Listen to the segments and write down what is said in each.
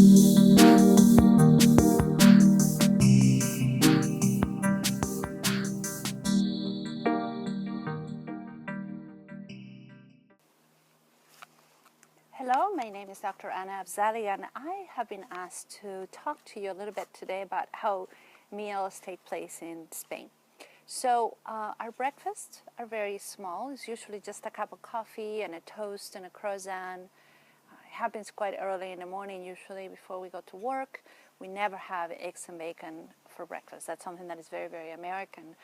Hello, my name is Dr. Afzali, and I have been asked to talk to you a little bit today about how meals take place in Spain. So our breakfasts are very small. It's usually just a cup of coffee and a toast and a croissant. It happens quite early in the morning, usually before we go to work. We never have eggs and bacon for breakfast. That's something that is very, very American.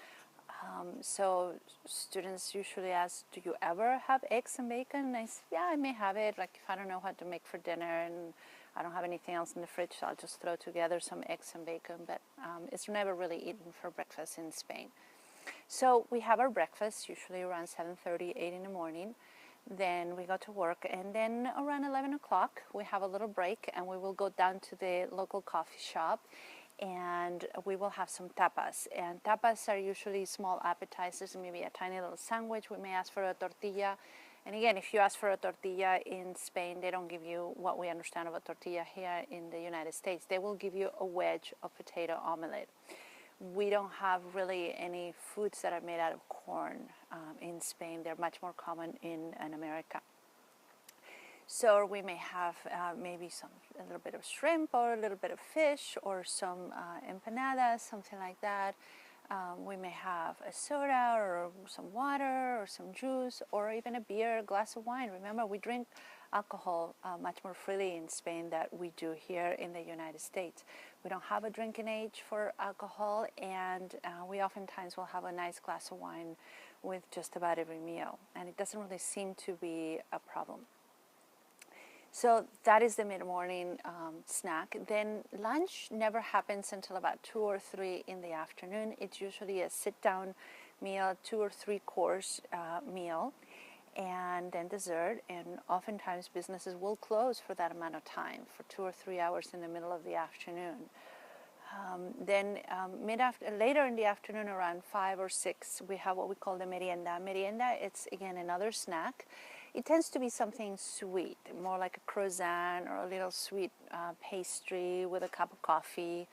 So students usually ask, do you ever have eggs and bacon? And I say, yeah, I may have it. Like if I don't know what to make for dinner and I don't have anything else in the fridge, so I'll just throw together some eggs and bacon. But it's never really eaten for breakfast in Spain. So we have our breakfast usually around 7:30, 8 in the morning. Then we go to work, and then around 11 o'clock we have a little break, and we will go down to the local coffee shop, and we will have some tapas. And tapas are usually small appetizers, maybe a tiny little sandwich. We may ask for a tortilla. And again, if you ask for a tortilla in Spain, they don't give you what we understand of a tortilla here in the United States. They will give you a wedge of potato omelette. We don't have really any foods that are made out of corn in Spain. They're much more common in America. So we may have maybe a little bit of shrimp or a little bit of fish or some empanadas, something like that. We may have a soda or some water or some juice or even a beer, a glass of wine. Remember, we drink alcohol much more freely in Spain than we do here in the United States. We don't have a drinking age for alcohol, and we oftentimes will have a nice glass of wine with just about every meal, and it doesn't really seem to be a problem. So that is the mid-morning snack. Then lunch never happens until about 2 or 3 in the afternoon. It's usually a sit-down meal, 2 or 3 course meal, and then dessert. And oftentimes businesses will close for that amount of time, for 2 or 3 hours in the middle of the afternoon. Then later in the afternoon, around 5 or 6, we have what we call the merienda. Merienda, it's again another snack. It tends to be something sweet, more like a croissant or a little sweet pastry with a cup of coffee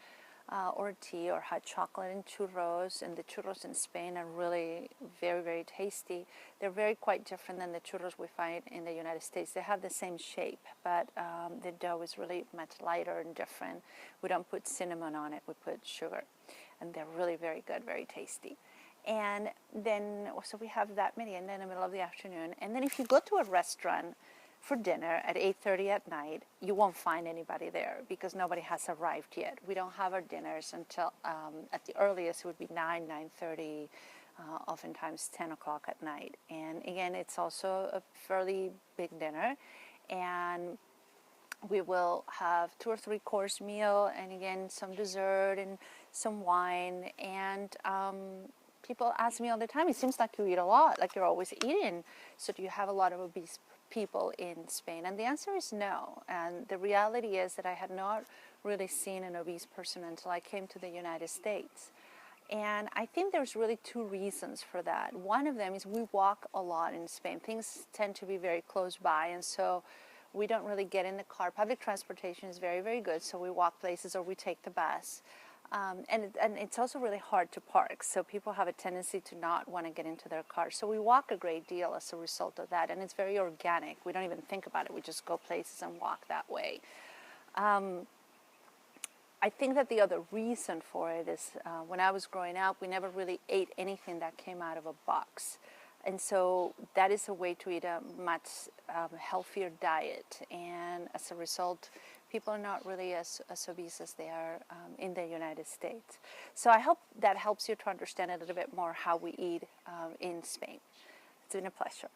or tea or hot chocolate and churros. And the churros in Spain are really very, very tasty. They're very quite different than the churros we find in the United States. They have the same shape, but the dough is really much lighter and different. We don't put cinnamon on it, we put sugar. And they're really very good, very tasty. And then, so we have that merienda in the middle of the afternoon. And then if you go to a restaurant for dinner at 8:30 at night, you won't find anybody there because nobody has arrived yet. We don't have our dinners until, at the earliest, it would be 9, 9:30, oftentimes 10 o'clock at night. And again, it's also a fairly big dinner. And we will have 2 or 3 course meal, and again, some dessert and some wine. And people ask me all the time, it seems like you eat a lot, like you're always eating. So do you have a lot of obese people in Spain? And the answer is no. And the reality is that I had not really seen an obese person until I came to the United States. And I think there's really 2 reasons for that. One of them is we walk a lot in Spain. Things tend to be very close by, and so we don't really get in the car. Public transportation is very, very good, so we walk places or we take the bus. And it's also really hard to park, so people have a tendency to not want to get into their cars. So we walk a great deal as a result of that, and it's very organic. We don't even think about it. We just go places and walk that way. I think that the other reason for it is when I was growing up, we never really ate anything that came out of a box. And so that is a way to eat a much healthier diet. And as a result, people are not really as obese as they are in the United States. So I hope that helps you to understand a little bit more how we eat in Spain. It's been a pleasure.